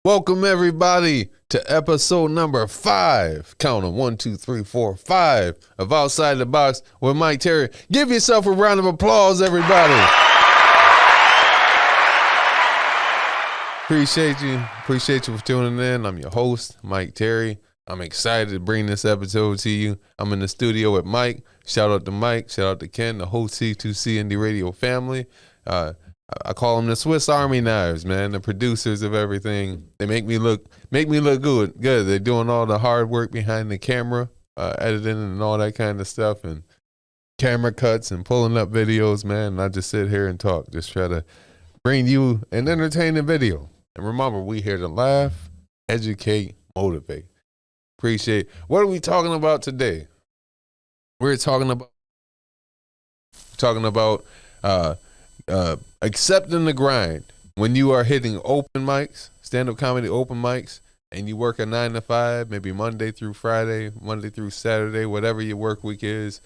Welcome everybody to episode number 5. Count them 1, 2, 3, 4, 5 of Outside the Box with Mike Terry. Give yourself a round of applause, everybody. Appreciate you for tuning in. I'm your host, Mike Terry. I'm excited to bring this episode to you. I'm in the studio with Mike. Shout out to Mike. Shout out to Ken, the whole C2C Indie Radio family. I call them the Swiss Army knives, man. The producers of everything. They make me look good. They're doing all the hard work behind the camera, editing and all that kind of stuff, and camera cuts and pulling up videos, man. And I just sit here and talk, just try to bring you an entertaining video. And remember, we here to laugh, educate, motivate. Appreciate. What are we talking about today? We're talking about accepting the grind. When you are hitting open mics, stand-up comedy open mics, and you work a 9 to 5, maybe Monday through Friday, Monday through Saturday, whatever your work week is.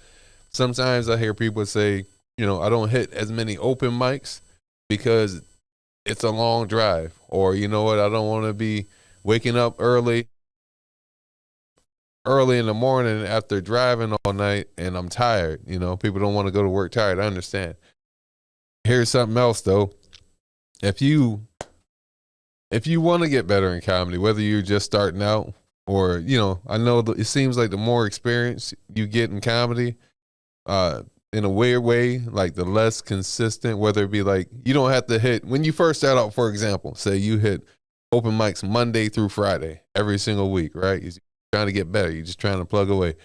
Sometimes I hear people say, I don't hit as many open mics because it's a long drive, or I don't want to be waking up early in the morning after driving all night and I'm tired. People don't want to go to work tired. I understand. Here's something else though. If you want to get better in comedy, whether you're just starting out or, I know it seems like the more experience you get in comedy, in a weird way, like the less consistent, whether it be like, you don't have to hit, when you first start out, for example, say you hit open mics Monday through Friday, every single week, right? You're trying to get better. You're just trying to plug away.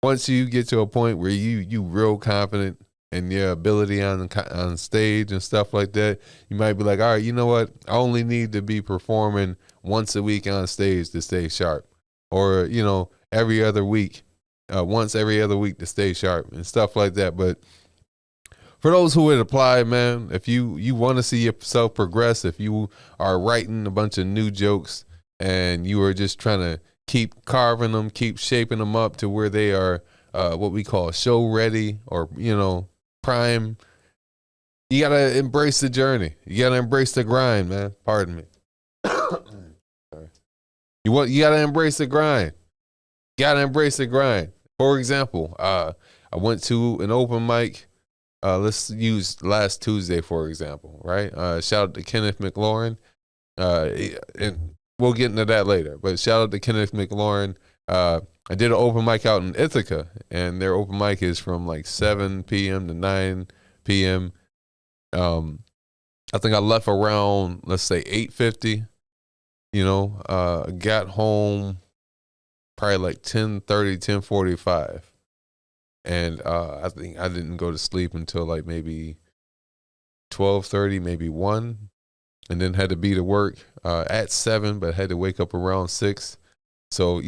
Once you get to a point where you real confident in your ability on stage and stuff like that, you might be like, all right, you know what? I only need to be performing once a week on stage to stay sharp. Or, every other week, once every other week to stay sharp and stuff like that. But for those who would apply, man, if you want to see yourself progress, if you are writing a bunch of new jokes and you are just trying to keep carving them, keep shaping them up to where they are what we call show ready or, prime, you got to embrace the journey. You got to embrace the grind, man. Pardon me. Sorry. You got to embrace the grind. Got to embrace the grind. For example, I went to an open mic. Let's use last Tuesday, for example, right? Shout out to Kenneth McLaurin. And we'll get into that later. But shout out to Kenneth McLaurin. I did an open mic out in Ithaca, and their open mic is from like 7 p.m. to 9 p.m. I think I left around, let's say 8:50. Got home probably like 10:30, 10:45. And I think I didn't go to sleep until like maybe 12:30, maybe 1. And then had to be to work at 7, but had to wake up around 6. So,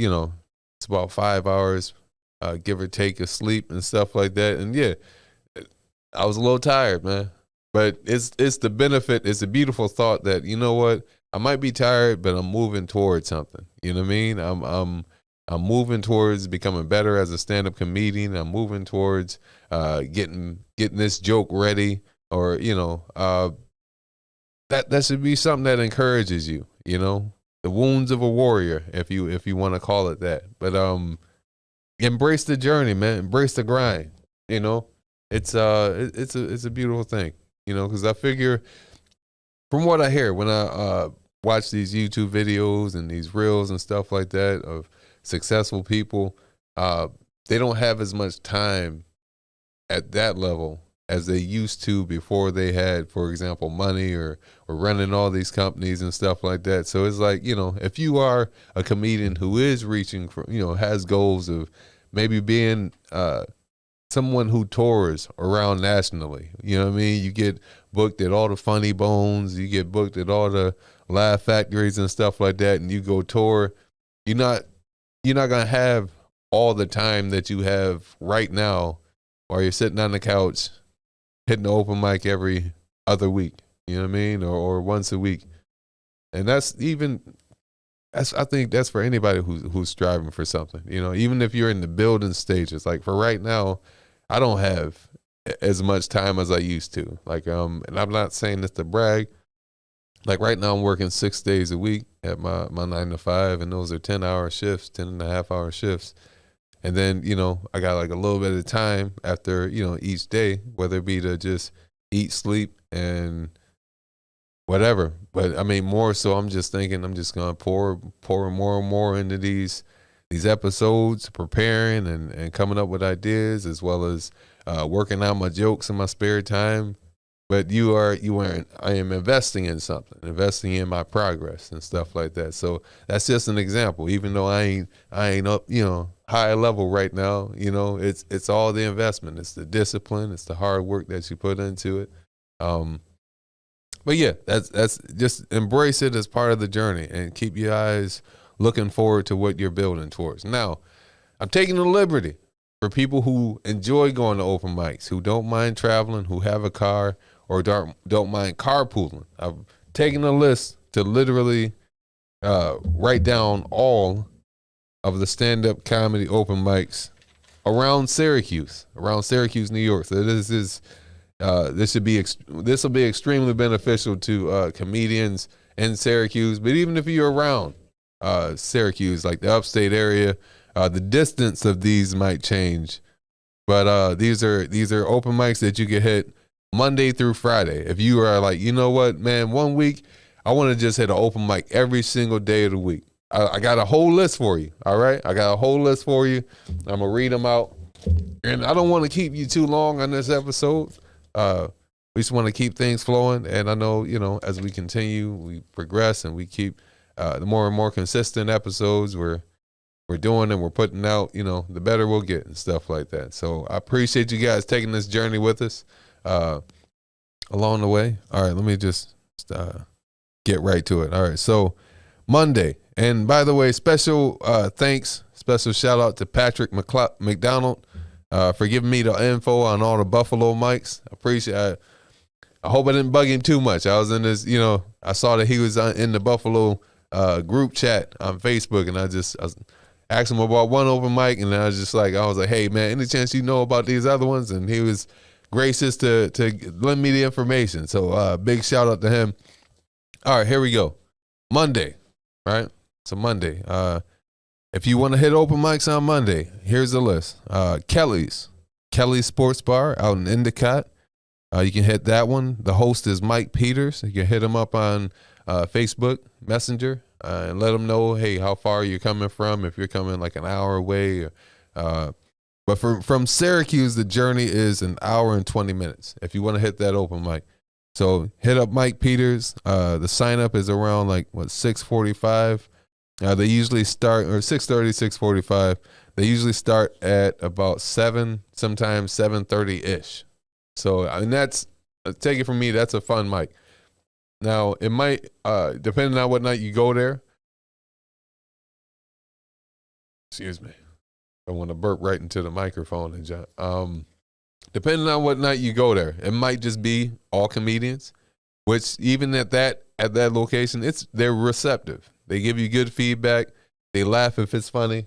it's about 5 hours, give or take, of sleep and stuff like that. And yeah, I was a little tired, man. But it's the benefit. It's a beautiful thought that, you know what, I might be tired, but I'm moving towards something. You know what I mean? I'm moving towards becoming better as a stand-up comedian. I'm moving towards getting this joke ready, or that should be something that encourages you. The wounds of a warrior, if you want to call it that. But embrace the journey, man. Embrace the grind. It's a beautiful thing. Because I figure, from what I hear when I watch these YouTube videos and these reels and stuff like that of successful people, they don't have as much time at that level as they used to before they had, for example, money or running all these companies and stuff like that. So it's like, if you are a comedian who is reaching for, has goals of maybe being someone who tours around nationally, you know what I mean? You get booked at all the Funny Bones, you get booked at all the Laugh Factories and stuff like that, and you go tour. You're not going to have all the time that you have right now while you're sitting on the couch hitting the open mic every other week, you know what I mean? Or once a week. And I think that's for anybody who's striving for something, even if you're in the building stages. Like for right now, I don't have as much time as I used to. Like, and I'm not saying this to brag. Like right now I'm working 6 days a week at my 9 to 5, and those are 10-hour shifts, 10.5-hour shifts. And then, I got like a little bit of time after, each day, whether it be to just eat, sleep, and whatever. But I mean, more so, I'm just thinking I'm just gonna pour more and more into these episodes, preparing and coming up with ideas, as well as working out my jokes in my spare time. But I am investing in something, investing in my progress and stuff like that. So that's just an example. Even though I ain't up, high level right now, it's all the investment. It's the discipline. It's the hard work that you put into it. But yeah, that's just embrace it as part of the journey and keep your eyes looking forward to what you're building towards. Now, I'm taking the liberty for people who enjoy going to open mics, who don't mind traveling, who have a car, or don't mind carpooling. I've taken a list to literally write down all of the stand-up comedy open mics around Syracuse, New York. So this will be extremely beneficial to comedians in Syracuse. But even if you're around Syracuse, like the Upstate area, the distance of these might change. But these are open mics that you can hit Monday through Friday. If you are like, you know what, man, 1 week, I want to just hit an open mic every single day of the week. I got a whole list for you, all right? I got a whole list for you. I'm going to read them out. And I don't want to keep you too long on this episode. We just want to keep things flowing. And I know, as we continue, we progress and we keep the more and more consistent episodes we're doing and we're putting out, the better we'll get and stuff like that. So I appreciate you guys taking this journey with us along the way. All right, let me just get right to it. All right, so Monday. And by the way, special shout out to Patrick McDonald for giving me the info on all the Buffalo mics. I appreciate it. I hope I didn't bug him too much. I was in this, I saw that he was in the Buffalo group chat on Facebook, and I was asked him about one open mic, and I was like, hey man, any chance you know about these other ones? And he was gracious to lend me the information. So big shout out to him. All right, here we go. Monday, right? So Monday. If you want to hit open mics on Monday, here's the list. Kelly's Sports Bar out in Endicott. You can hit that one. The host is Mike Peters. You can hit him up on Facebook Messenger and let him know, hey, how far you're coming from, if you're coming like an hour away. But from Syracuse, the journey is an hour and 20 minutes if you want to hit that open mic. So hit up Mike Peters. The sign up is around 6:45. They usually start, or 6:30, 6:45. They usually start at about 7, sometimes 7:30-ish. So I mean, take it from me, that's a fun mic. Now it might, depending on what night you go there. Excuse me. I want to burp right into the microphone and John. Depending on what night you go there, it might just be all comedians, which even at that location, they're receptive. They give you good feedback. They laugh if it's funny.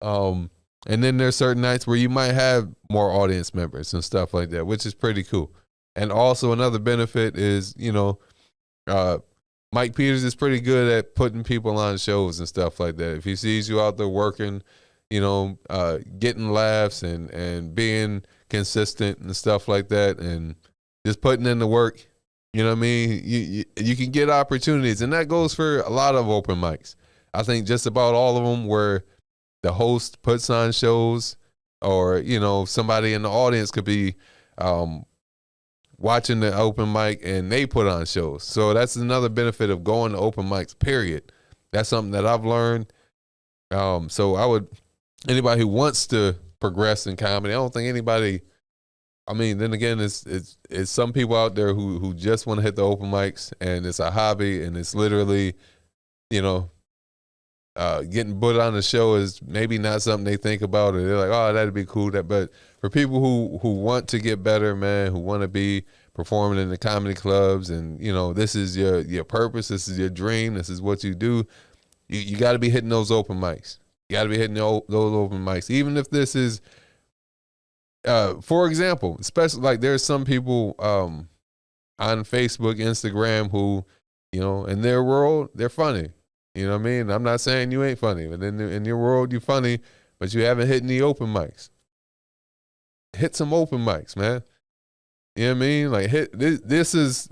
And then there's certain nights where you might have more audience members and stuff like that, which is pretty cool. And also another benefit is, Mike Peters is pretty good at putting people on shows and stuff like that. If he sees you out there working, getting laughs and being consistent and stuff like that, and just putting in the work, you know what I mean? You can get opportunities, and that goes for a lot of open mics. I think just about all of them where the host puts on shows, or, somebody in the audience could be watching the open mic and they put on shows. So that's another benefit of going to open mics, period. That's something that I've learned. So anybody who wants to progress in comedy, I don't think anybody, then again, it's some people out there who just want to hit the open mics, and it's a hobby, and it's literally, getting put on the show is maybe not something they think about, or they're like, oh, that'd be cool. But for people who want to get better, man, who want to be performing in the comedy clubs, and this is your purpose, this is your dream, this is what you do, you got to be hitting those open mics. You got to be hitting those open mics, even if this is, for example, especially there's some people on Facebook, Instagram who, You know, in their world, they're funny. You know what I mean? I'm not saying you ain't funny, but in your world, you're funny, but you haven't hit any open mics. Hit some open mics, man. You know what I mean? Like hit this is.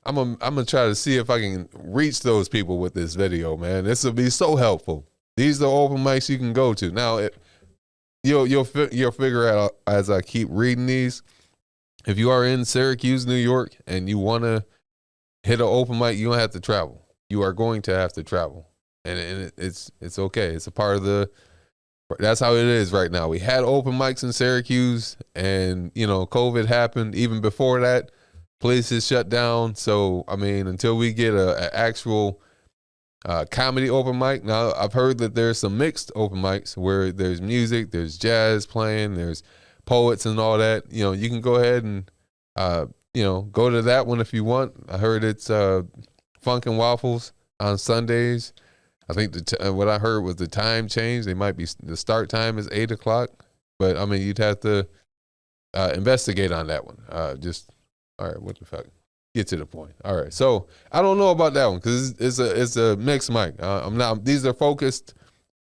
I'm gonna try to see if I can reach those people with this video, man. This will be so helpful. These are open mics you can go to. Now, you'll figure out as I keep reading these. If you are in Syracuse, New York, and you want to hit an open mic, you don't have to travel. You are going to have to travel, and it's okay. It's a part of the. That's how it is right now. We had open mics in Syracuse, and you know, COVID happened. Even before that, places shut down. So I mean, until we get an actual comedy open mic. Now I've heard that there's some mixed open mics where there's music, there's jazz playing, there's poets and all that. You know, you can go ahead and you know, go to that one if you want. I heard it's Funk and Waffles on Sundays. I think what I heard was the time change. They might be, the start time is 8 o'clock, but I mean, you'd have to investigate on that one. All right, what the fuck? Get to the point. All right, so I don't know about that one because it's a mixed mic. I'm not. These are focused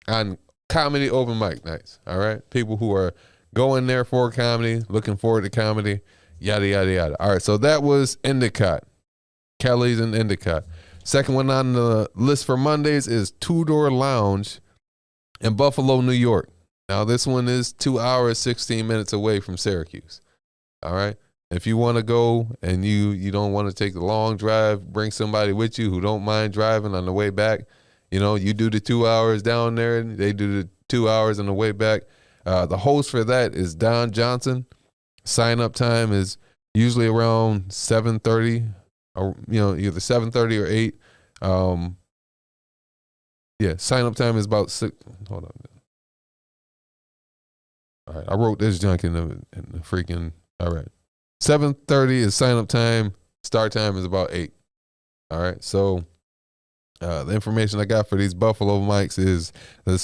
on comedy open mic nights. All right, people who are going there for comedy, looking forward to comedy, yada yada yada. All right, so that was Endicott, Kelly's and Endicott. Second one on the list for Mondays is Two Door Lounge in Buffalo, New York. Now this one is 2 hours 16 minutes away from Syracuse. All right. If you want to go and you don't want to take the long drive, bring somebody with you who don't mind driving on the way back. You know, you do the 2 hours down there and they do the 2 hours on the way back. The host for that is Don Johnson. Sign up time is usually around 7:30, or you know, either 7:30 or 8. Yeah, sign up time is about 6. Hold on. All right, I wrote this junk in the freaking. All right. 7:30 is sign up time. Start time is about 8. All right. So the information I got for these Buffalo mics is the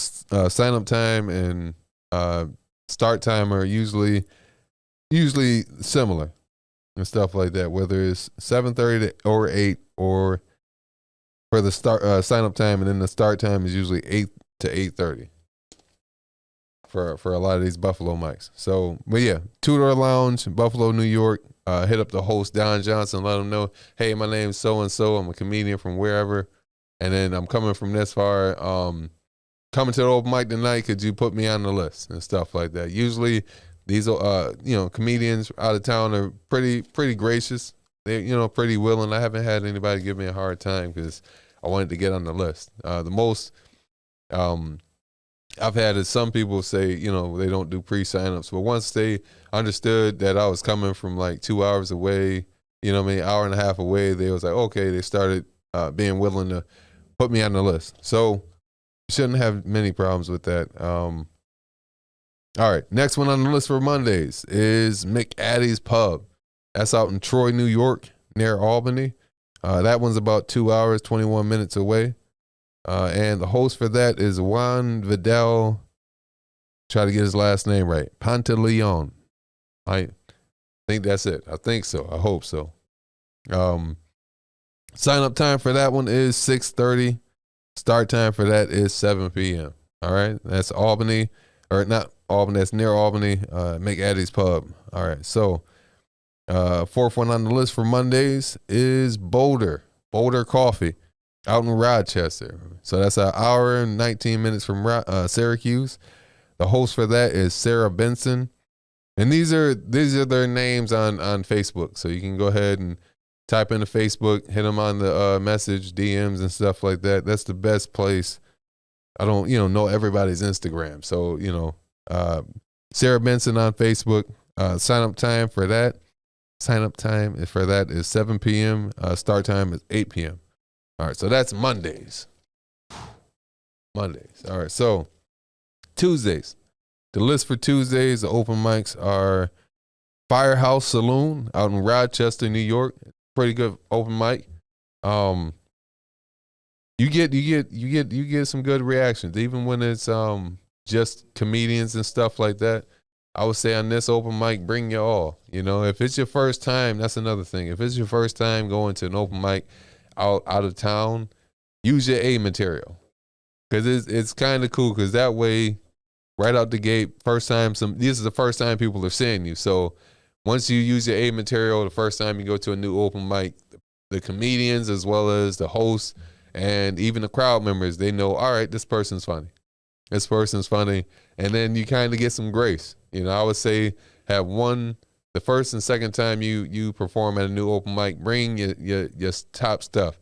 sign up time and start time are usually similar and stuff like that. Whether it's 7:30 or 8, or for the start sign up time, and then the start time is usually 8 to 8:30. For a lot of these Buffalo mics. So, but yeah, Two Door Lounge, Buffalo, New York. Hit up the host, Don Johnson, let him know, hey, my name's so-and-so. I'm a comedian from wherever. And then I'm coming from this far. Coming to the open mic tonight, could you put me on the list and stuff like that? Usually these, you know, comedians out of town are pretty gracious. They're, you know, pretty willing. I haven't had anybody give me a hard time because I wanted to get on the list. The most, I've had is some people say, you know, they don't do pre-signups, but once they understood that I was coming from like 2 hours away, you know what I mean, hour and a half away, they was like, okay, they started being willing to put me on the list. So shouldn't have many problems with that. All right, next one on the list for Mondays is McAddie's Pub. That's out in Troy, New York, near Albany. That one's about 2 hours, 21 minutes away. And the host for that is Juan Vidal. Try to get his last name right. Pantaleon. I think that's it. I think so. I hope so. Sign up time for that one is 6:30. Start time for that is 7 p.m. All right. That's Albany, or not Albany. That's near Albany. McAddie's Pub. All right. So, fourth one on the list for Mondays is Boulder Coffee, out in Rochester. So that's an hour and 19 minutes from Syracuse. The host for that is Sarah Benson. And these are their names on Facebook. So you can go ahead and type into Facebook, hit them on the message, DMs and stuff like that. That's the best place. I don't, know everybody's Instagram. So, Sarah Benson on Facebook. Sign up time for that is 7 p.m. Start time is 8 p.m. All right, so that's Mondays. All right, so Tuesdays. The list for Tuesdays, the open mics are Firehouse Saloon out in Rochester, New York. Pretty good open mic. You get some good reactions, even when it's just comedians and stuff like that. I would say on this open mic, bring your all. If it's your first time, that's another thing. If it's your first time going to an open mic, out of town, use your A material, because it's kind of cool, because that way, right out the gate, first time this is the first time people are seeing you. So once you use your A material, the first time you go to a new open mic, the comedians as well as the hosts and even the crowd members, they know, all right, this person's funny. This person's funny. And then you kind of get some grace. I would say have the first and second time you perform at a new open mic, bring your top stuff.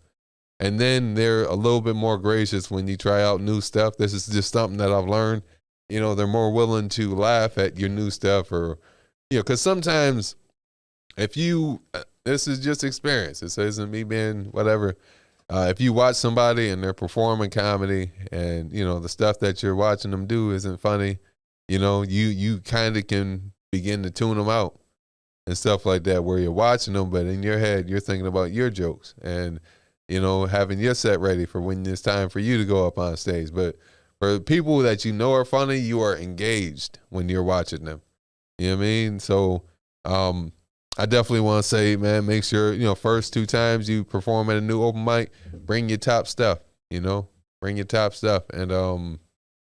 And then they're a little bit more gracious when you try out new stuff. This is just something that I've learned. They're more willing to laugh at your new stuff, or, because sometimes this is just experience. This isn't me being whatever. If you watch somebody and they're performing comedy and, the stuff that you're watching them do isn't funny, you kind of can begin to tune them out and stuff like that, where you're watching them, but in your head, you're thinking about your jokes and, having your set ready for when it's time for you to go up on stage. But for people that are funny, you are engaged when you're watching them. You know what I mean? So I definitely want to say, man, make sure, first 2 times you perform at a new open mic, bring your top stuff, bring your top stuff, and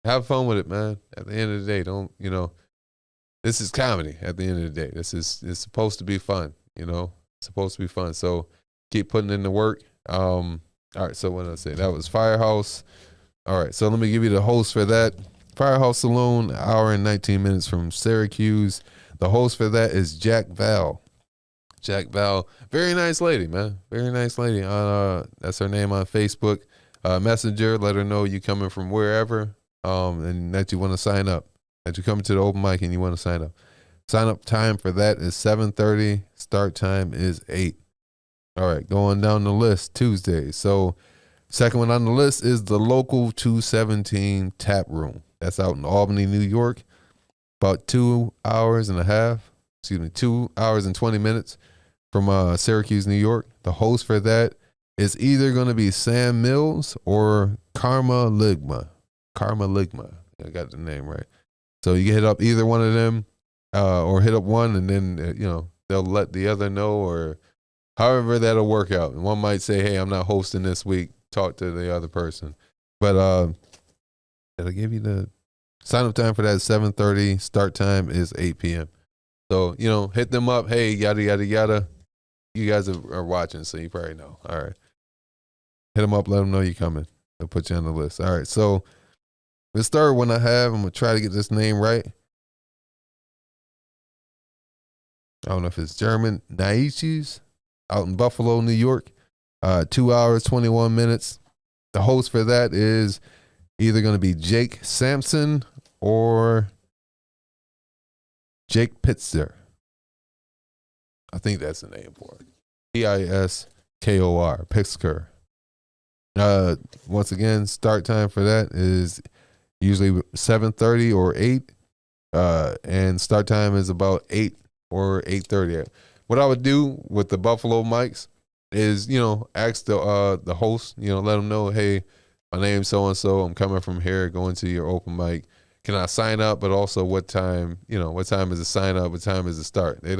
have fun with it, man. At the end of the day, this is comedy at the end of the day. It's supposed to be fun, It's supposed to be fun. So keep putting in the work. All right, so what did I say? That was Firehouse. All right, so let me give you the host for that. Firehouse Saloon, 1 hour and 19 minutes from Syracuse. The host for that is Jack Val. Jack Val, very nice lady, man. Very nice lady. That's her name on Facebook. Messenger, let her know you coming from wherever, and that you want to sign up. That you coming to the open mic and you want to sign up. Sign up time for that is 7:30. Start time is 8. All right, going down the list, Tuesday. So second one on the list is the Local 217 Tap Room. That's out in Albany, New York. About 2 hours and 20 minutes from Syracuse, New York. The host for that is either going to be Sam Mills or Karma Ligma. Karma Ligma. I got the name right. So you can hit up either one of them, or hit up one, and then, they'll let the other know, or however that'll work out. And one might say, hey, I'm not hosting this week. Talk to the other person. But it'll give you the sign up time for that is 7:30. Start time is 8 p.m. So, hit them up. Hey, yada, yada, yada. You guys are watching, so you probably know. All right. Hit them up. Let them know you're coming. They'll put you on the list. All right. So this third one I have, I'm going to try to get this name right. I don't know if it's German. Naichis out in Buffalo, New York. 2 hours, 21 minutes. The host for that is either going to be Jake Sampson or Jake Pitzer. I think that's the name for it. Piskor. Piskor. Once again, start time for that is usually 7:30 or 8. And start time is about 8 or 8:30. What I would do with the Buffalo mics is, ask the host, let them know, hey, my name's so-and-so. I'm coming from here, going to your open mic. Can I sign up? But also what time is the sign up? What time is the start? They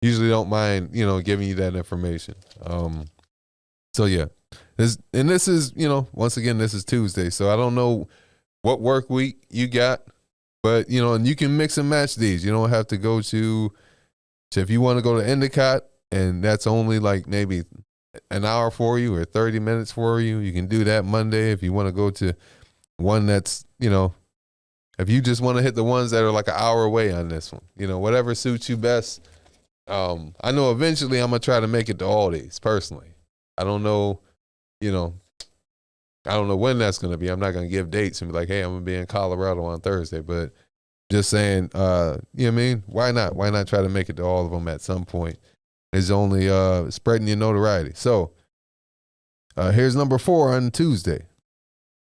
usually don't mind, giving you that information. So yeah, this is, once again, this is Tuesday. So I don't know what work week you got, but, and you can mix and match these. You don't have to go to if you want to go to Endicott and that's only like maybe an hour for you or 30 minutes for you, you can do that Monday. If you want to go to one that's, if you just want to hit the ones that are like an hour away on this one, whatever suits you best. I know eventually I'm going to try to make it to all these personally. I don't know, I don't know when that's going to be. I'm not going to give dates and be like, hey, I'm going to be in Colorado on Thursday, but just saying, you know what I mean? Why not? Why not try to make it to all of them at some point? It's only spreading your notoriety. So here's number 4 on Tuesday.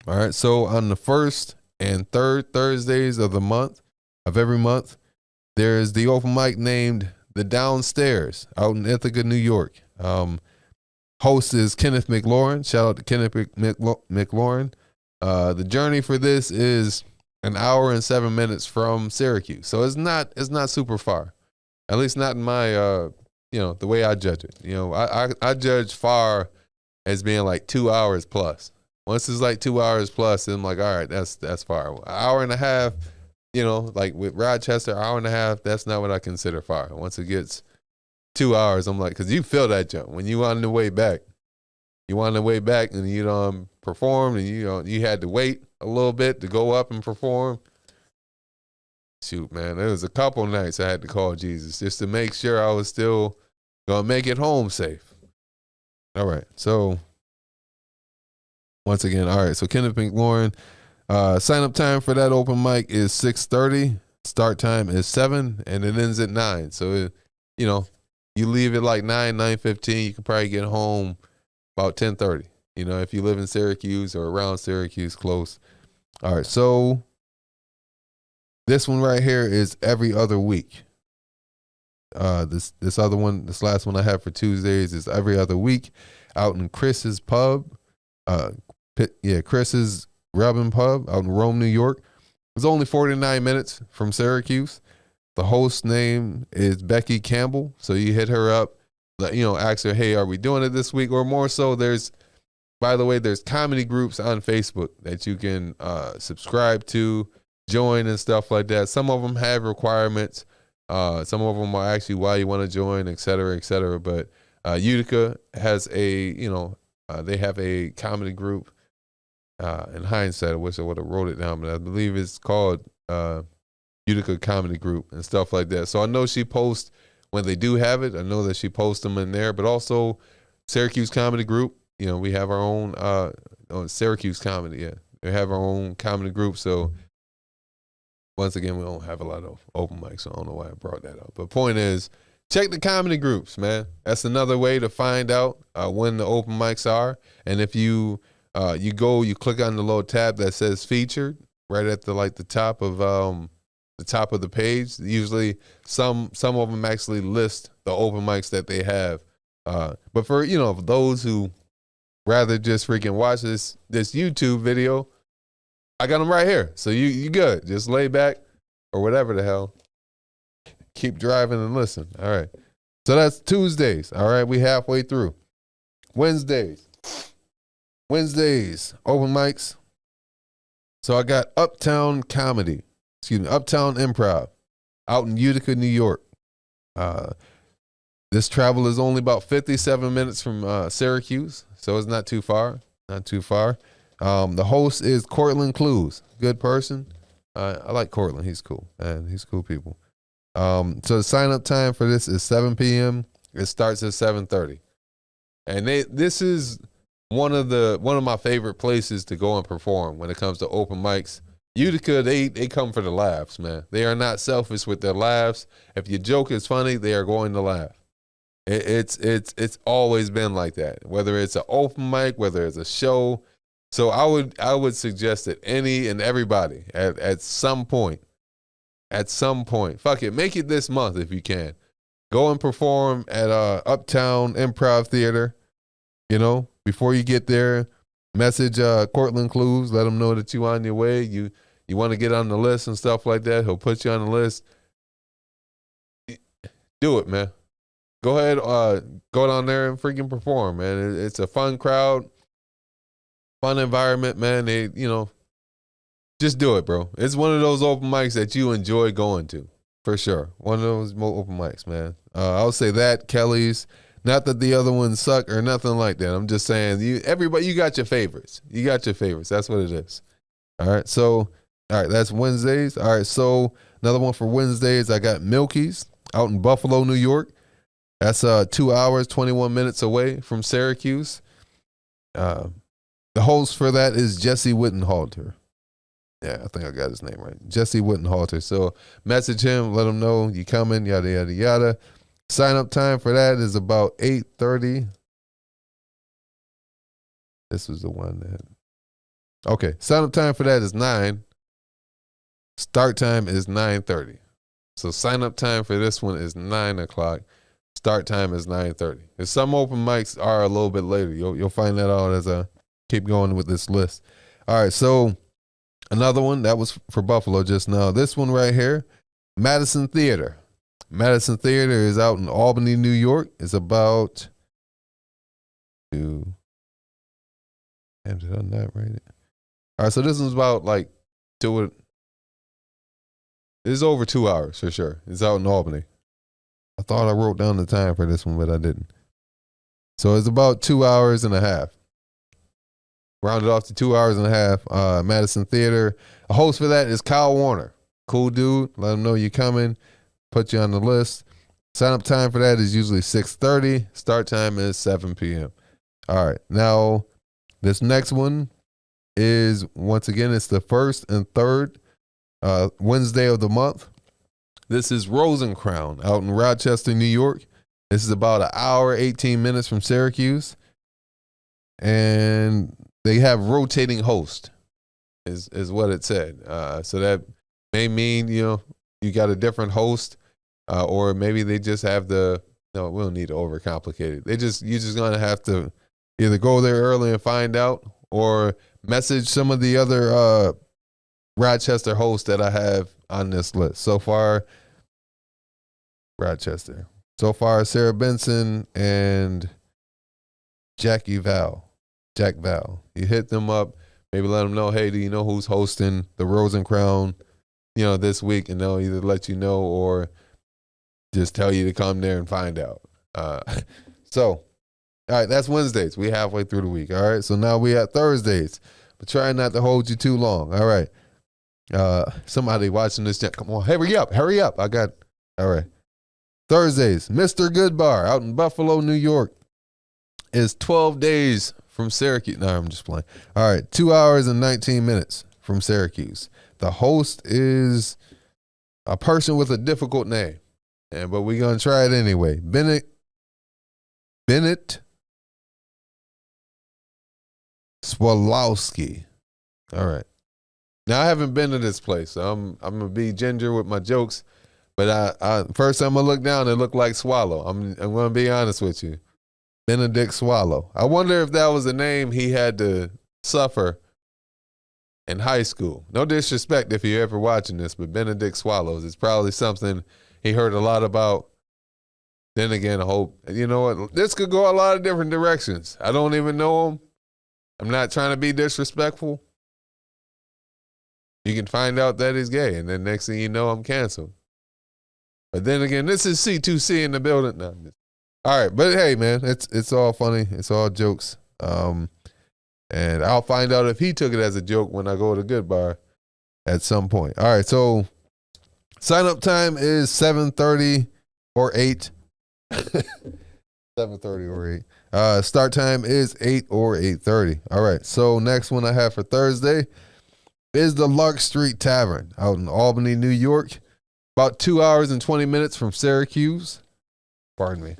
All right. So on the first and third Thursdays of every month, there's the open mic named The Downstairs out in Ithaca, New York. Host is Kenneth McLaurin. Shout out to Kenneth McLaurin. The journey for this is an hour and 7 minutes from Syracuse. So it's not super far. At least not in my the way I judge it. I judge far as being like 2 hours plus. Once it's like 2 hours plus, then I'm like, all right, that's far. An hour and a half, like with Rochester, hour and a half, that's not what I consider far. Once it gets 2 hours, I'm like, because you feel that jump when you on the way back. You on the way back and you performed and you had to wait a little bit to go up and perform. Shoot, man, there was a couple nights I had to call Jesus just to make sure I was still gonna make it home safe. All right, so once again, all right, so Kenneth McLaurin, sign up time for that open mic is 6:30. Start time is 7, and it ends at 9. So you leave it like 9:15. You can probably get home about 10:30. If you live in Syracuse or around Syracuse, close. All right, so this one right here is every other week. This last one I have for Tuesdays is every other week out in Chris's Pub. Chris's Rub and Pub out in Rome, New York. It's only 49 minutes from Syracuse. The host name is Becky Campbell. So you hit her up, ask her, hey, are we doing it this week? Or more so, there's comedy groups on Facebook that you can subscribe to, join and stuff like that. Some of them have requirements. Some of them are actually why you want to join, et cetera, et cetera. But Utica has they have a comedy group. In hindsight, I wish I would have wrote it down, but I believe it's called Utica Comedy Group and stuff like that. So I know she posts when they do have it. I know that she posts them in there, but also Syracuse Comedy Group. We have our own Syracuse Comedy. Yeah, we have our own comedy group. So once again, we don't have a lot of open mics, so I don't know why I brought that up. But point is, check the comedy groups, man. That's another way to find out when the open mics are. And if you click on the little tab that says featured right at the top of the page. Usually some of them actually list the open mics that they have. But for those who rather just freaking watch this YouTube video, I got them right here. So you good. Just lay back or whatever the hell. Keep driving and listen. All right. So that's Tuesdays. All right. We halfway through. Wednesdays, open mics. So I got Uptown Improv out in Utica, New York. This travel is only about 57 minutes from Syracuse, so it's not too far. The host is Cortland Clues, good person. I like Cortland. He's cool, man. He's cool people. So the sign up time for this is 7 p.m. It starts at 7:30, and this is one of my favorite places to go and perform when it comes to open mics. Utica, they come for the laughs, man. They are not selfish with their laughs. If your joke is funny, they are going to laugh. It's always been like that. Whether it's an open mic, whether it's a show. So I would suggest that any and everybody at some point, fuck it, make it this month if you can. Go and perform at Uptown Improv Theater. Before you get there, message Cortland Clues. Let him know that you on your way. You want to get on the list and stuff like that. He'll put you on the list. Do it, man. Go ahead, go down there and freaking perform, man. It's a fun crowd, fun environment, man. Just do it, bro. It's one of those open mics that you enjoy going to, for sure. One of those open mics, man. I'll say that, Kelly's. Not that the other ones suck or nothing like that. I'm just saying, everybody, you got your favorites. That's what it is. All right, so, that's Wednesdays. All right, so another one for Wednesdays, I got Milky's out in Buffalo, New York. That's 2 hours, 21 minutes away from Syracuse. The host for that is Jesse Wittenhalter. Yeah, I think I got his name right. Jesse Wittenhalter. So message him, let him know you coming, yada, yada, yada. Sign up time for that is about 8:30. This was the one that. Okay, sign up time for that is 9. Start time is 9:30. So sign up time for this one is 9 o'clock. Start time is 9:30. And some open mics are a little bit later. You'll find that out as I keep going with this list. All right, so another one that was for Buffalo just now. This one right here, Madison Theater. Madison Theater is out in Albany, New York. It's about Damn, did I not write it? All right, so this is about like it's over 2 hours for sure. It's out in Albany. I thought I wrote down the time for this one, but I didn't. So it's about 2 hours and a half. Rounded off to 2 hours and a half. Madison Theater. A host for that is Kyle Warner. Cool dude. Let him know you're coming. Put you on the list. Sign up time for that is usually 6:30. Start time is 7 p.m. All right. Now, this next one is, once again, it's the first and third Wednesday of the month. This is Rosencrown out in Rochester, New York. This is about an hour, 18 minutes from Syracuse. And they have rotating host is what it said. So that may mean, you got a different host, or maybe they just have no, we don't need to overcomplicate it. You're just going to have to either go there early and find out, or message some of the other Rochester hosts that I have on this list. So far, Rochester. So far, Sarah Benson and Jack Val. You hit them up, maybe let them know, hey, do you know who's hosting the Rosencrown, this week? And they'll either let you know or just tell you to come there and find out. So, all right, that's Wednesdays. We halfway through the week. All right, so now we at Thursdays, but try not to hold you too long. All right. Somebody watching this, come on, hurry up. All right. Thursdays, Mr. Goodbar out in Buffalo, New York, is 12 days from Syracuse. No, I'm just playing. All right, 2 hours and 19 minutes from Syracuse. The host is a person with a difficult name, but we're going to try it anyway. Bennett Swalowski. All right. Now, I haven't been to this place, so I'm going to be ginger with my jokes. But I first time I looked down, it looked like Swallow. I'm going to be honest with you. Benedict Swallow. I wonder if that was a name he had to suffer in high school. No disrespect if you're ever watching this, but Benedict Swallows is probably something he heard a lot about. Then again, I hope, you know what, this could go a lot of different directions. I don't even know him. I'm not trying to be disrespectful. You can find out that he's gay, and then next thing you know, I'm canceled. But then again, this is C2C in the building. No, all right, but hey, man, it's all funny. It's all jokes. And I'll find out if he took it as a joke when I go to Good Bar at some point. All right, so sign up time is 7:30 or 8. 7:30 or 8. Start time is 8 or 8:30. All right, so next one I have for Thursday is the Lark Street Tavern out in Albany, New York. About 2 hours and 20 minutes from Syracuse. Pardon me.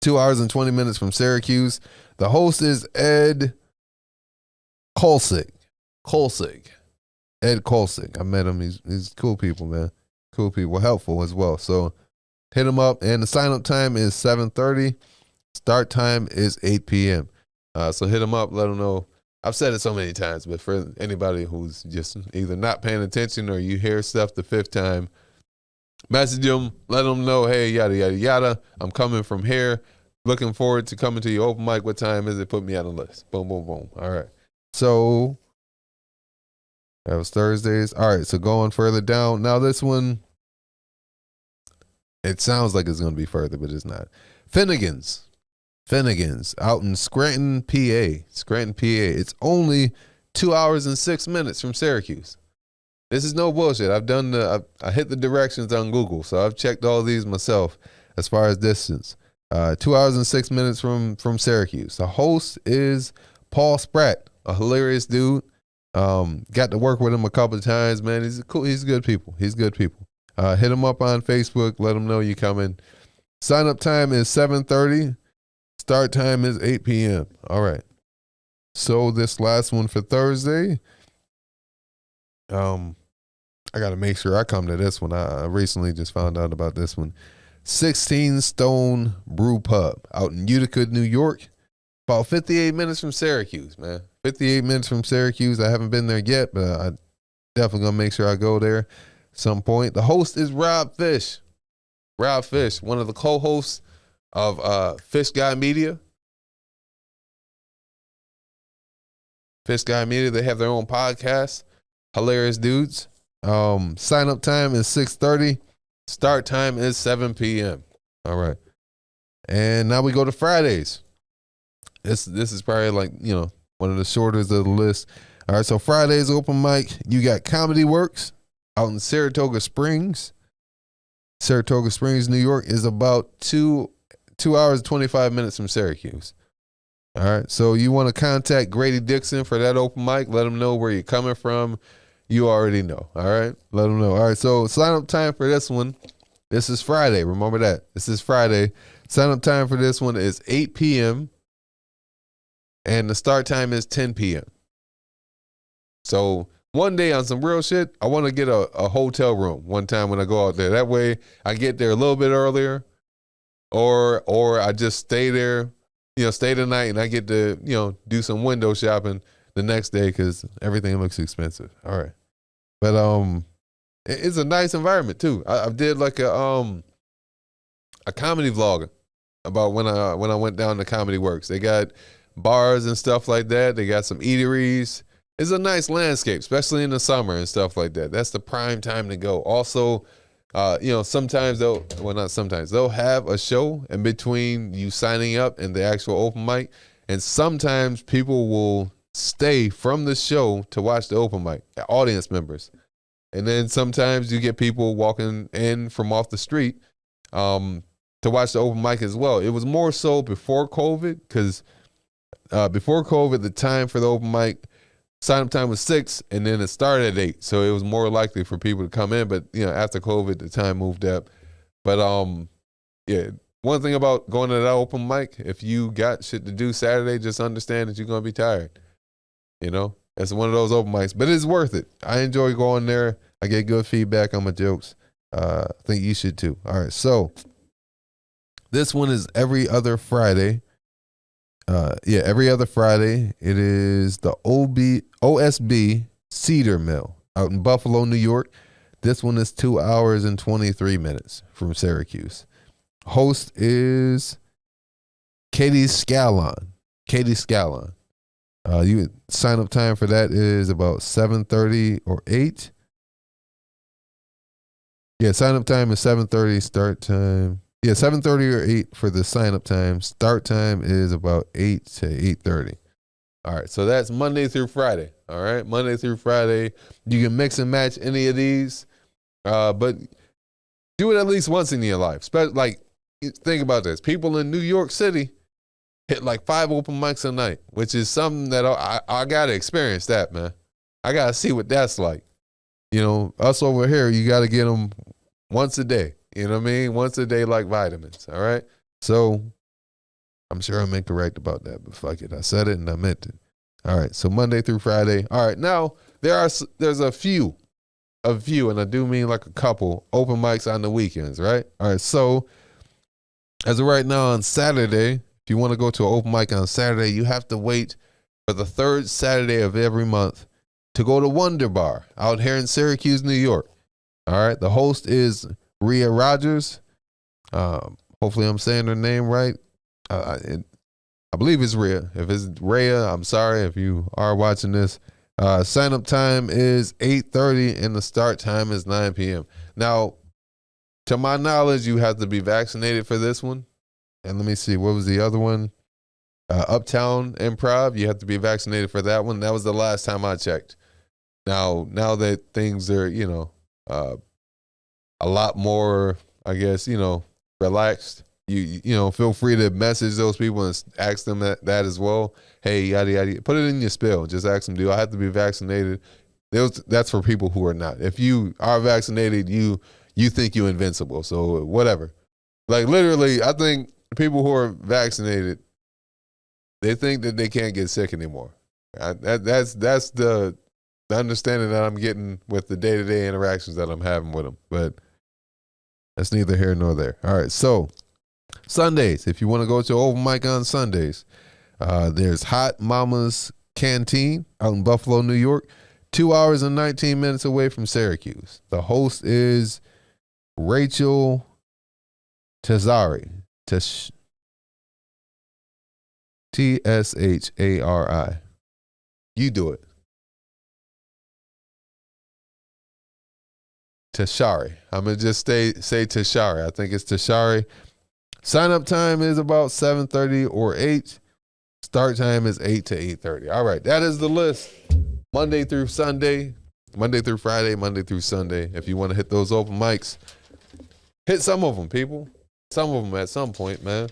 2 hours and 20 minutes from Syracuse. The host is Ed Kolsig. Ed Kolsig. I met him. He's cool people, man. Cool people. Helpful as well. So hit him up. And the sign-up time is 7:30. Start time is 8 p.m. So hit him up. Let him know. I've said it so many times, but for anybody who's just either not paying attention or you hear stuff the fifth time, message them, let them know, hey, yada, yada, yada. I'm coming from here. Looking forward to coming to your open mic. What time is it? Put me on the list. Boom, boom, boom. All right. So that was Thursdays. All right. So going further down. Now this one, it sounds like it's going to be further, but it's not. Finnegan's out in Scranton, PA. It's only 2 hours and 6 minutes from Syracuse. This is no bullshit. I hit the directions on Google, so I've checked all these myself as far as distance. 2 hours and 6 minutes from Syracuse. The host is Paul Spratt, a hilarious dude. Got to work with him a couple of times, man. He's cool. He's good people. Hit him up on Facebook. Let him know you're coming. Sign up time is 7:30. Start time is 8 p.m. All right. So this last one for Thursday, I got to make sure I come to this one. I recently just found out about this one. 16 Stone Brew Pub out in Utica, New York. About 58 minutes from Syracuse, man. 58 minutes from Syracuse. I haven't been there yet, but I definitely going to make sure I go there at some point. The host is Rob Fish. One of the co-hosts of Fish Guy Media. Fish Guy Media. They have their own podcast. Hilarious dudes. Sign up time is 6:30. Start time is 7 p.m. All right. And now we go to Fridays. This is probably like, one of the shortest of the list. All right, so Fridays open mic. You got Comedy Works out in Saratoga Springs. Saratoga Springs, New York is about 2 hours and 25 minutes from Syracuse. All right, so you want to contact Grady Dixon for that open mic. Let him know where you're coming from. You already know. All right, let him know. All right, so sign up time for this one. This is Friday. Remember that. This is Friday. Sign up time for this one is 8 p.m. and the start time is 10 p.m. So one day on some real shit, I want to get a hotel room one time when I go out there. That way I get there a little bit earlier, or I just stay there, stay the night, and I get to, do some window shopping the next day because everything looks expensive. All right. But it's a nice environment too. I did like a comedy vlog about when I went down to Comedy Works. They got bars and stuff like that. They got some eateries. It's a nice landscape, especially in the summer and stuff like that. That's the prime time to go. Also, sometimes they'll have a show in between you signing up and the actual open mic. And sometimes people will stay from the show to watch the open mic, audience members. And then sometimes you get people walking in from off the street to watch the open mic as well. It was more so before COVID, because before COVID, the time for the open mic, sign-up time was 6, and then it started at 8. So it was more likely for people to come in. But, after COVID, the time moved up. But, one thing about going to that open mic, if you got shit to do Saturday, just understand that you're going to be tired. It's one of those open mics. But it's worth it. I enjoy going there. I get good feedback on my jokes. I think you should too. All right, so this one is every other Friday. Every other Friday. It is the OSB Cedar Mill out in Buffalo, New York. This one is 2 hours and 23 minutes from Syracuse. Host is Katie Scallon. You sign up time for that is about 7:30 or 8. Yeah, sign up time is 7:30. Start time. Yeah, 7:30 or 8 for the sign up time. Start time is about 8 to 8:30. All right, so that's Monday through Friday. All right, Monday through Friday. You can mix and match any of these, but do it at least once in your life. Like, think about this. People in New York City hit like 5 open mics a night, which is something that I got to experience that, man. I got to see what that's like. Us over here, you got to get them once a day. You know what I mean? Once a day like vitamins, all right? So I'm sure I'm incorrect about that, but fuck it. I said it and I meant it. All right, so Monday through Friday. All right, now there's a few, and I do mean like a couple, open mics on the weekends, right? All right, so as of right now on Saturday, if you want to go to an open mic on Saturday, you have to wait for the 3rd Saturday of every month to go to Wonder Bar out here in Syracuse, New York. All right, the host is Rhea Rogers. Hopefully I'm saying her name right. I believe it's Rhea. If it's Rhea, I'm sorry if you are watching this. Sign up time is 8:30 and the start time is 9 p.m. Now, to my knowledge, you have to be vaccinated for this one. And let me see, what was the other one? Uptown Improv, you have to be vaccinated for that one. That was the last time I checked. Now that things are, a lot more, I guess, relaxed. You feel free to message those people and ask them that as well. Hey, yada, yada. Put it in your spill. Just ask them, do I have to be vaccinated? That's for people who are not. If you are vaccinated, you think you're invincible. So whatever. Like literally, I think people who are vaccinated, they think that they can't get sick anymore. That's the understanding that I'm getting with the day-to-day interactions that I'm having with them. But that's neither here nor there. All right, so Sundays, if you want to go to open mic on Sundays, there's Hot Mama's Canteen out in Buffalo, New York, 2 hours and 19 minutes away from Syracuse. The host is Rachel Tashari. Tshari. You do it. Tashari. I'm going to just say Tashari. I think it's Tashari. Sign-up time is about 7:30 or 8. Start time is 8 to 8:30. All right, that is the list. Monday through Sunday, Monday through Friday, Monday through Sunday. If you want to hit those open mics, hit some of them, people. Some of them at some point, man.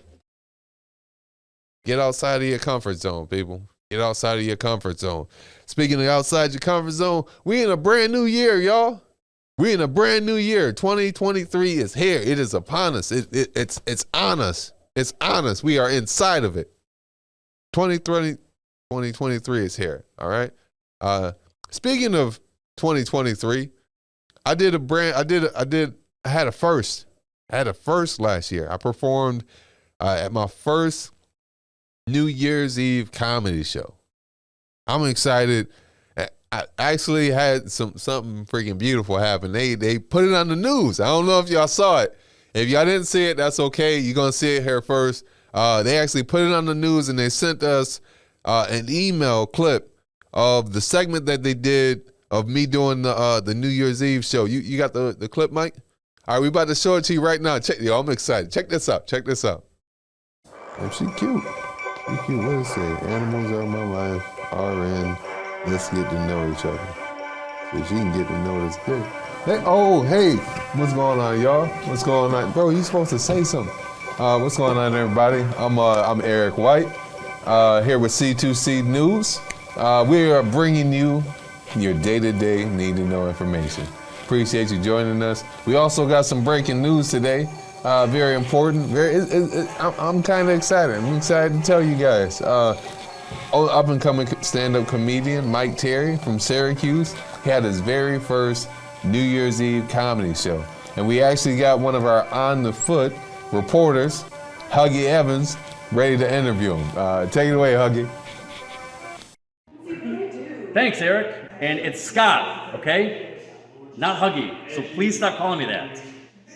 Get outside of your comfort zone, people. Get outside of your comfort zone. Speaking of outside your comfort zone, we in a brand new year, y'all. We in a brand new year. 2023 is here. It is upon us. It's on us. It's on us. We are inside of it. 2023 is here. All right. Speaking of 2023, I had a first. I had a first last year. I performed at my first New Year's Eve comedy show. I'm excited. I actually had something freaking beautiful happen. They put it on the news. I don't know if y'all saw it. If y'all didn't see it, that's okay. You're going to see it here first. They actually put it on the news, and they sent us an email clip of the segment that they did of me doing the New Year's Eve show. You got the clip, Mike? All right, we about to show it to you right now. Yo, I'm excited. Check this out. Check this out. Oh, she cute. She cute. What does it say? Animals are my life. RN. Let's get to know each other. So she can get to know this good. Hey, what's going on, y'all? What's going on? Bro, you supposed to say something. What's going on, everybody? I'm Eric White, here with C2C News. We are bringing you your day-to-day need-to-know information. Appreciate you joining us. We also got some breaking news today. Very important. I'm kind of excited. I'm excited to tell you guys. Up-and-coming stand-up comedian Mike Terry from Syracuse. He had his very first New Year's Eve comedy show. And we actually got one of our on-the-foot reporters, Huggy Evans, ready to interview him. Take it away, Huggy. Thanks, Eric. And it's Scott, okay? Not Huggy. So please stop calling me that.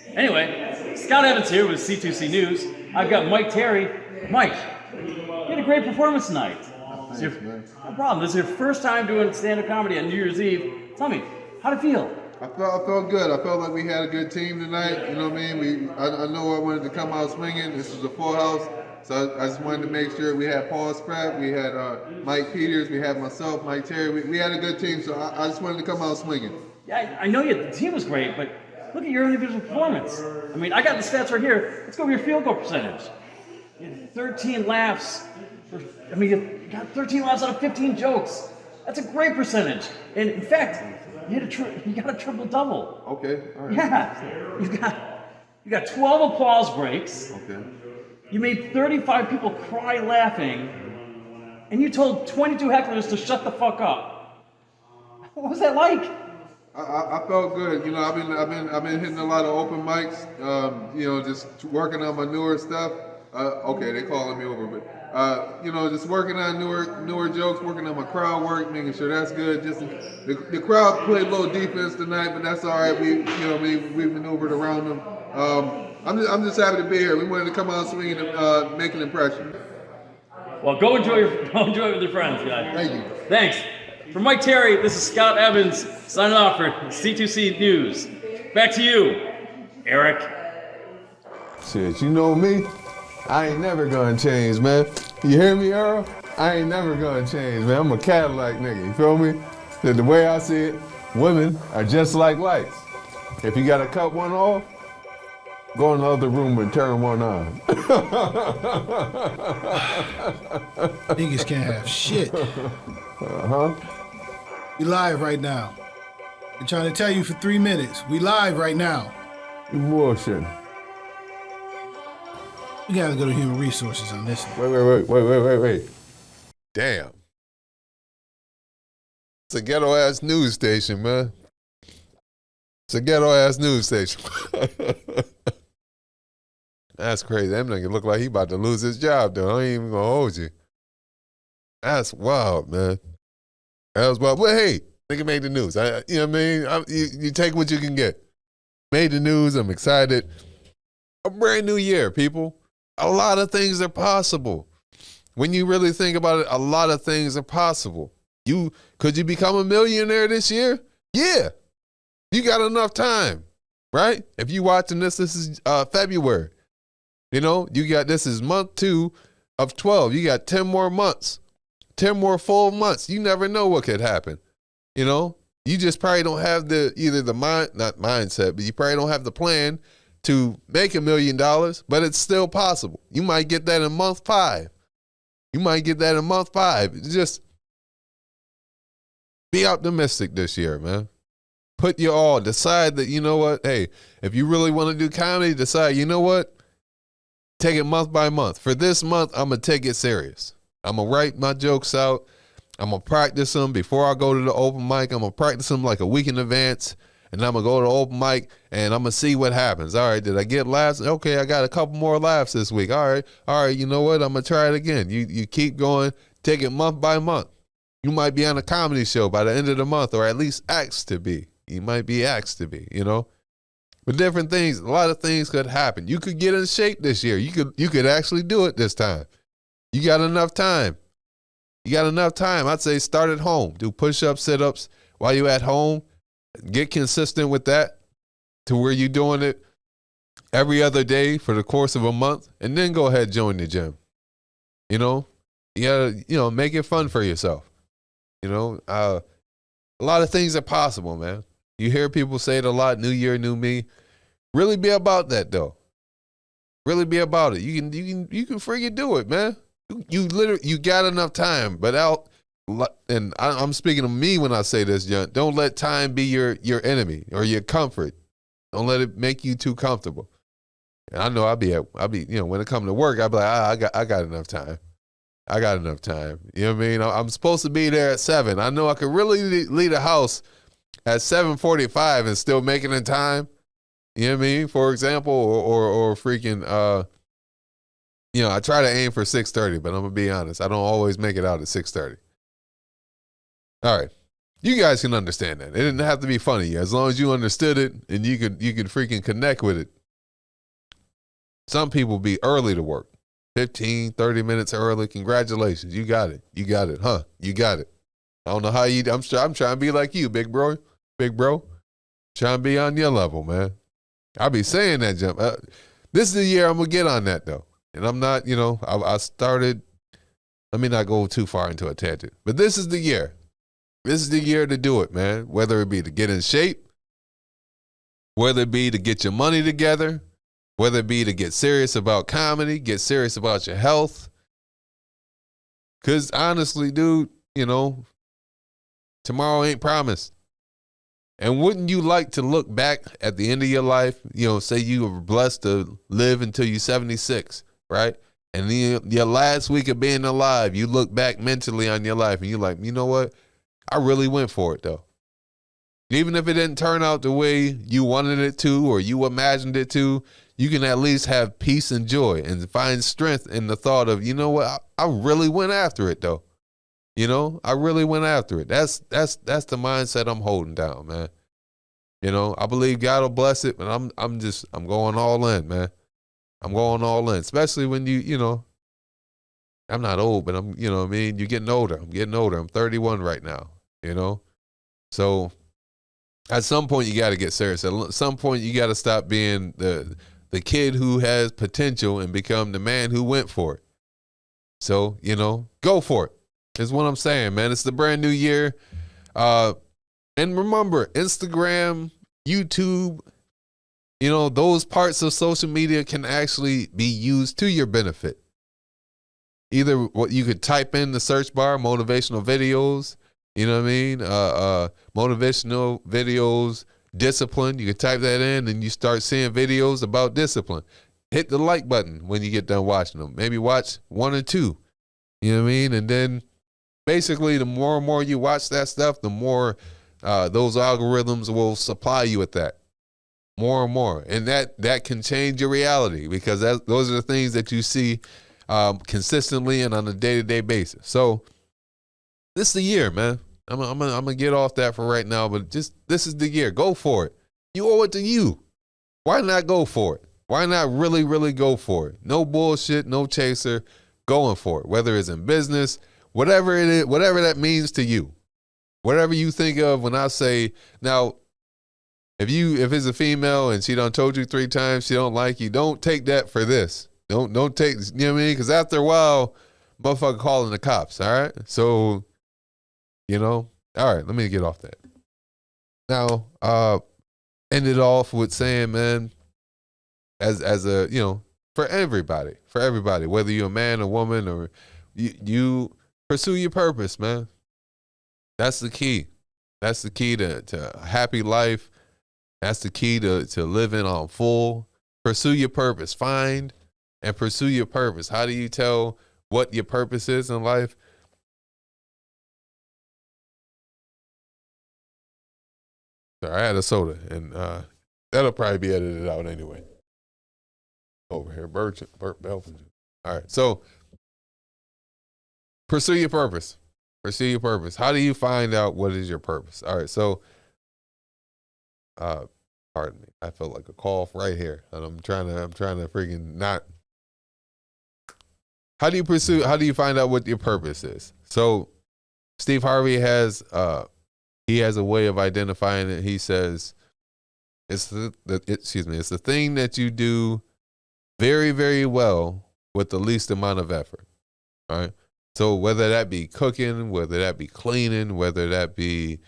Anyway, Scott Evans here with C2C News. I've got Mike Terry. Mike, you had a great performance tonight. Thanks, man. No problem. This is your first time doing stand-up comedy on New Year's Eve. Tell me, how'd it feel? I felt good. I felt like we had a good team tonight. You know what I mean? I know I wanted to come out swinging. This was a full house. So I just wanted to make sure we had Paul Spratt, we had Mike Peters, we had myself, Mike Terry. We had a good team, so I just wanted to come out swinging. Yeah, I know the team was great, but look at your individual performance. I mean, I got the stats right here. Let's go over your field goal percentage. You had 13 laughs. You got 13 laughs out of 15 jokes. That's a great percentage. And in fact, you got a triple double. Okay, all right. Yeah, you got 12 applause breaks. Okay. You made 35 people cry laughing, and you told 22 hecklers to shut the fuck up. What was that like? I felt good. You know, I've been hitting a lot of open mics. You know, just working on my newer stuff. Okay, they calling me over, but you know, just working on newer jokes, working on my crowd work, making sure that's good. Just the crowd played a little defense tonight, but that's all right. We maneuvered around them. I'm just happy to be here. We wanted to come out swinging and make an impression. Well, go enjoy it with your friends, guys. Thank you. Thanks. For Mike Terry, this is Scott Evans signing off for C2C News. Back to you, Eric. Shit, you know me. I ain't never gonna change, man. You hear me, Earl? I ain't never gonna change, man. I'm a Cadillac nigga, you feel me? The way I see it, women are just like lights. If you gotta cut one off, go in the other room and turn one on. Niggas can't have shit. We live right now. Been trying to tell you for 3 minutes. We live right now. You bullshit. We gotta go to human resources on this one. Wait. Damn. It's a ghetto ass news station, man. It's a ghetto ass news station. That's crazy. That nigga look like he about to lose his job, though. I ain't even gonna hold you. That's wild, man. That was wild. Well, hey, nigga made the news. You know what I mean? You take what you can get. Made the news. I'm excited. A brand new year, people. A lot of things are possible. When you really think about it, a lot of things are possible. Could you become a millionaire this year? Yeah. You got enough time, right? If you watching this is February. This is month 2 of 12. You got 10 more months, 10 more full months. You never know what could happen. You just probably don't have not mindset, but you probably don't have the plan to make $1 million, but it's still possible. You might get that in month 5. Just be optimistic this year, man. Put your all. Decide that, you know what? Hey, if you really want to do comedy, decide, you know what? Take it month by month. For this month, I'm going to take it serious. I'm going to write my jokes out. I'm going to practice them before I go to the open mic. I'm going to practice them like a week in advance. And I'm going to go to the open mic and I'm going to see what happens. All right, did I get laughs? Okay, I got a couple more laughs this week. All right, you know what? I'm going to try it again. You keep going. Take it month by month. You might be on a comedy show by the end of the month, or at least asked to be. You might be asked to be, But different things, a lot of things could happen. You could get in shape this year. You could actually do it this time. You got enough time. I'd say start at home. Do push-ups, sit-ups while you're at home. Get consistent with that to where you're doing it every other day for the course of a month, and then go ahead and join the gym. You gotta, make it fun for yourself. A lot of things are possible, man. You hear people say it a lot, new year, new me. Really be about that, though. Really be about it. You can freaking do it, man. You got enough time, and I'm speaking to me when I say this, John. Don't let time be your enemy or your comfort. Don't let it make you too comfortable. And I know I'll be, when it comes to work, I'll be like, I got enough time. I got enough time. You know what I mean? I'm supposed to be there at 7. I know I could really leave the house at 7:45 and still make it in time. You know what I mean? For example, or freaking, I try to aim for 6:30, but I'm going to be honest. I don't always make it out at 6:30. All right. You guys can understand that. It didn't have to be funny. As long as you understood it and you could freaking connect with it. Some people be early to work. 15, 30 minutes early. Congratulations. You got it. You got it, huh? You got it. I don't know how I'm trying to be like you, big bro. Trying to be on your level, man. I'll be saying that, Jump. This is the year I'm going to get on that, though. And I'm not, I started, let me not go too far into a tangent. But this is the year. This is the year to do it, man. Whether it be to get in shape, whether it be to get your money together, whether it be to get serious about comedy, get serious about your health. Because honestly, dude, tomorrow ain't promised. And wouldn't you like to look back at the end of your life, say you were blessed to live until you're 76, right? And then your last week of being alive, you look back mentally on your life and you're like, you know what? I really went for it, though. Even if it didn't turn out the way you wanted it to or you imagined it to, you can at least have peace and joy and find strength in the thought of, you know what? I really went after it, though. I really went after it. That's the mindset I'm holding down, man. I believe God will bless it, but I'm going all in, man. I'm going all in, especially when I'm not old, but I'm, what I mean? You're getting older. I'm getting older. I'm 31 right now, So at some point you got to get serious. At some point you got to stop being the kid who has potential and become the man who went for it. So, go for it. Is what I'm saying, man. It's the brand new year. And remember, Instagram, YouTube, those parts of social media can actually be used to your benefit. Either what you could type in the search bar, motivational videos, motivational videos, discipline. You can type that in and you start seeing videos about discipline. Hit the like button when you get done watching them. Maybe watch 1 or 2. And then basically, the more and more you watch that stuff, the more those algorithms will supply you with that. More and more. And that can change your reality because those are the things that you see consistently and on a day-to-day basis. So this is the year, man. I'm gonna get off that for right now, but this is the year. Go for it. You owe it to you. Why not go for it? Why not really, really go for it? No bullshit, no chaser, going for it. Whether it's in business, whatever it is, whatever that means to you. whatever you think of when I say, now, if it's a female and she done told you 3 times she don't like you, don't take that for this. Don't take, you know what I mean? Because after a while, motherfucker calling the cops, all right? So, all right, let me get off that. Now, end it off with saying, man, as a, for everybody, whether you're a man or woman, or you pursue your purpose, man. That's the key. That's the key to a happy life. That's the key to living on full. Pursue your purpose. Find and pursue your purpose. How do you tell what your purpose is in life? Sorry, I had a soda, and that'll probably be edited out anyway. Over here, Burt Belfinger. All right, so pursue your purpose. Pursue your purpose. How do you find out what is your purpose? All right, so pardon me, I felt like a cough right here, and I'm trying to freaking not. How do you find out what your purpose is? So Steve Harvey has a way of identifying it. He says it's the thing that you do very, very well with the least amount of effort. All right. So whether that be cooking, whether that be cleaning, whether that be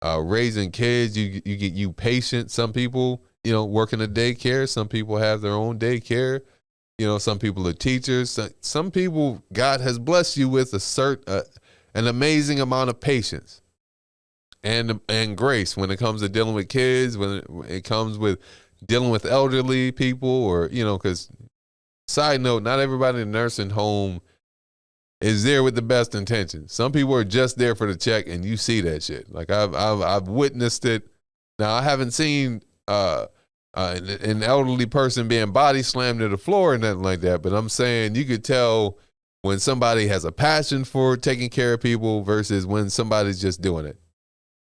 raising kids, you patient. Some people, work in a daycare. Some people have their own daycare. Some people are teachers. Some people, God has blessed you with an amazing amount of patience and grace when it comes to dealing with kids, when it comes with dealing with elderly people, or, because side note, not everybody in a nursing home is there with the best intentions. Some people are just there for the check, and you see that shit. Like I've witnessed it. Now I haven't seen an elderly person being body slammed to the floor or nothing like that, but I'm saying you could tell when somebody has a passion for taking care of people versus when somebody's just doing it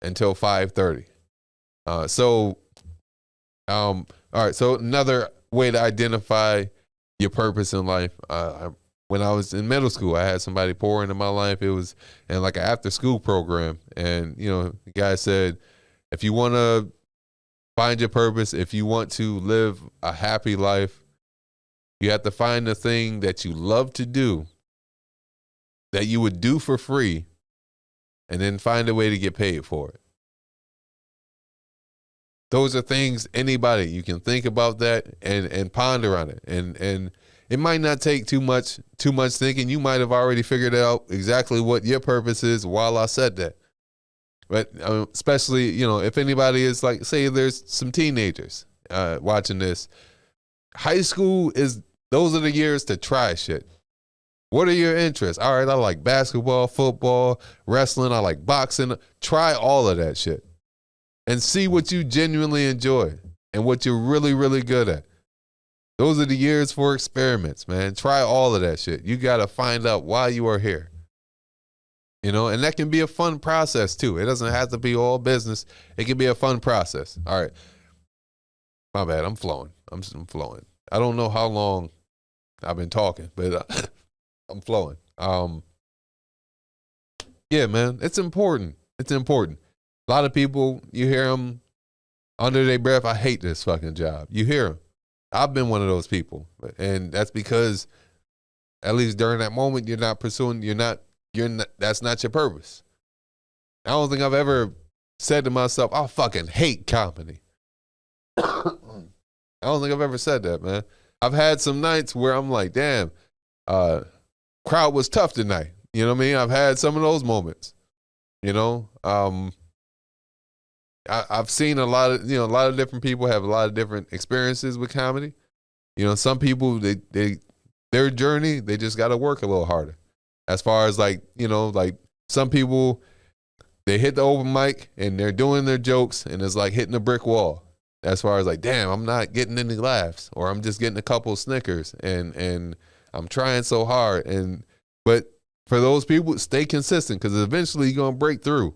until 5:30. All right. So another way to identify your purpose in life. When I was in middle school, I had somebody pour into my life. It was in like an after school program. And, the guy said, if you want to find your purpose, if you want to live a happy life, you have to find the thing that you love to do, that you would do for free, and then find a way to get paid for it. Those are things, anybody, you can think about that and ponder on it. And it might not take too much thinking. You might have already figured out exactly what your purpose is while I said that. But especially, if anybody is like, say there's some teenagers watching this. High school those are the years to try shit. What are your interests? All right, I like basketball, football, wrestling. I like boxing. Try all of that shit and see what you genuinely enjoy and what you're really, really good at. Those are the years for experiments, man. Try all of that shit. You got to find out why you are here. And that can be a fun process too. It doesn't have to be all business. It can be a fun process. All right. My bad. I'm flowing. I'm flowing. I don't know how long I've been talking, but I'm flowing. Yeah, man, it's important. It's important. A lot of people, you hear them under their breath, I hate this fucking job. You hear them. I've been one of those people. And that's because at least during that moment, that's not your purpose. I don't think I've ever said to myself, I fucking hate comedy. I don't think I've ever said that, man. I've had some nights where I'm like, damn, crowd was tough tonight. You know what I mean? I've had some of those moments. I've seen a lot of different people have a lot of different experiences with comedy. Some people, their journey, they just got to work a little harder. As far as like some people, they hit the open mic and they're doing their jokes and it's like hitting a brick wall. As far as like, damn, I'm not getting any laughs, or I'm just getting a couple of snickers and I'm trying so hard. But for those people, stay consistent, because eventually you're going to break through.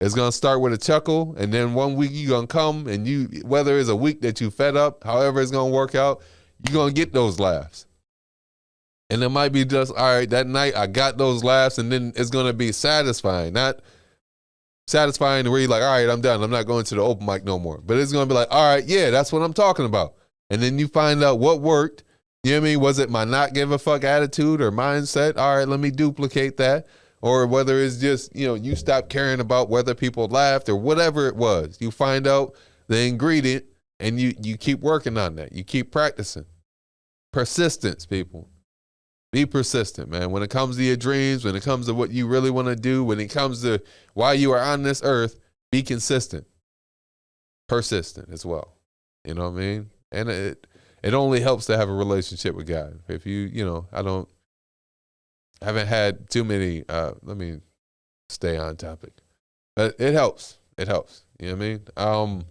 It's going to start with a chuckle, and then one week you're going to come, and whether it's a week that you fed up, however it's going to work out, you're going to get those laughs. And it might be just, all right, that night I got those laughs, and then it's going to be satisfying. Not satisfying to where you're like, all right, I'm done. I'm not going to the open mic no more. But it's going to be like, all right, yeah, that's what I'm talking about. And then you find out what worked. You know what I mean? Was it my not give a fuck attitude or mindset? All right, let me duplicate that. Or whether it's just, you stop caring about whether people laughed or whatever it was. You find out the ingredient and you keep working on that. You keep practicing. Persistence, people. Be persistent, man. When it comes to your dreams, when it comes to what you really want to do, when it comes to why you are on this earth, be consistent. Persistent as well. You know what I mean? And it only helps to have a relationship with God. If I haven't had too many, let me stay on topic. But it helps. It helps. You know what I mean?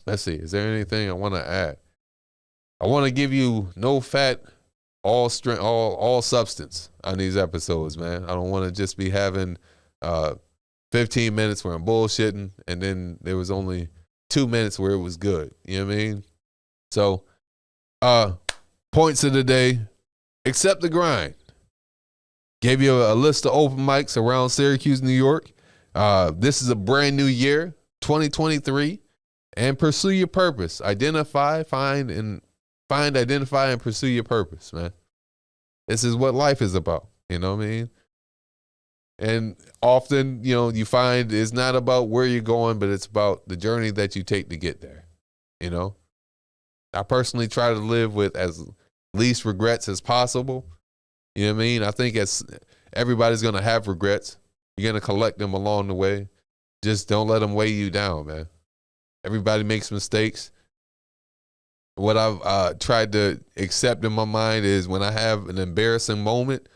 Let's see. Is there anything I want to add? I want to give you no fat, all strength, all substance on these episodes, man. I don't want to just be having 15 minutes where I'm bullshitting and then there was only 2 minutes where it was good. You know what I mean? So, points of the day, accept the grind. Gave you a list of open mics around Syracuse, New York. This is a brand new year, 2023, and pursue your purpose. Identify, identify, and pursue your purpose, man. This is what life is about. You know what I mean? And often, you find it's not about where you're going, but it's about the journey that you take to get there. I personally try to live with as least regrets as possible. You know what I mean? I think everybody's going to have regrets. You're going to collect them along the way. Just don't let them weigh you down, man. Everybody makes mistakes. What I've tried to accept in my mind is when I have an embarrassing moment,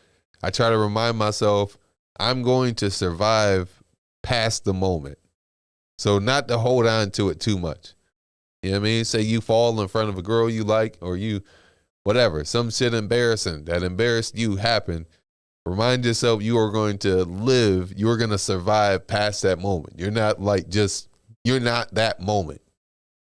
I try to remind myself I'm going to survive past the moment. So not to hold on to it too much. You know what I mean? Say you fall in front of a girl you like or whatever, some shit embarrassing that embarrassed you happened. Remind yourself you are going to live, you're going to survive past that moment. You're not you're not that moment.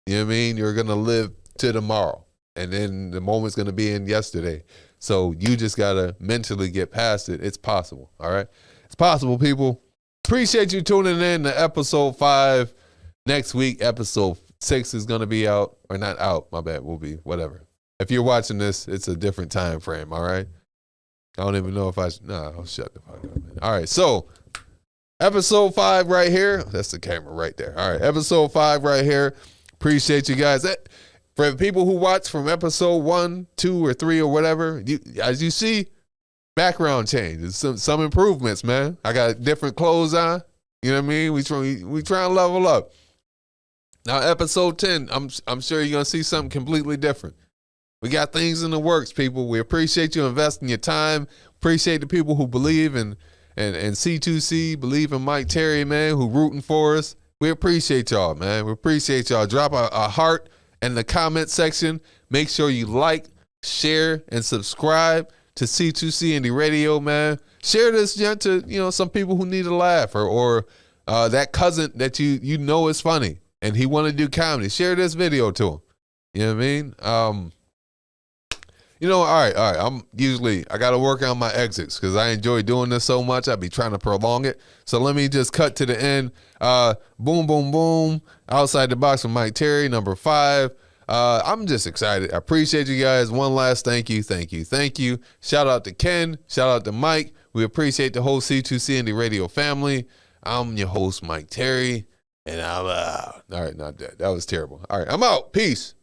You know what I mean? You're going to live to tomorrow and then the moment's going to be in yesterday. So you just got to mentally get past it. It's possible. All right. It's possible, people. Appreciate you tuning in to episode 5. Next week, episode 6 is going to be out, or not out. My bad. Will be whatever. If you're watching this, it's a different time frame. All right. I don't even know if I'll shut the fuck up, man. All right. So episode 5 right here. That's the camera right there. All right. Episode 5 right here. Appreciate you guys. For the people who watch from episode 1, 2, or 3 or whatever, as you see, background changes, some improvements, man. I got different clothes on. You know what I mean? We trying to level up. Now, episode 10, I'm sure you're gonna see something completely different. We got things in the works, people. We appreciate you investing your time. Appreciate the people who believe in C2C, believe in Mike Terry, man, who rooting for us. We appreciate y'all, man. We appreciate y'all. Drop a heart in the comment section. Make sure you like, share, and subscribe to C2C Indie Radio, man. Share this to some people who need a laugh or that cousin that you know is funny and he want to do comedy. Share this video to him. You know what I mean? All right. I got to work on my exits because I enjoy doing this so much. I be trying to prolong it. So let me just cut to the end. Boom, boom, boom. Outside the Box with Mike Terry, number 5. I'm just excited. I appreciate you guys. One last thank you. Shout out to Ken. Shout out to Mike. We appreciate the whole C2C Indie Radio family. I'm your host, Mike Terry. And I'm out. All right, not that. That was terrible. All right, I'm out. Peace.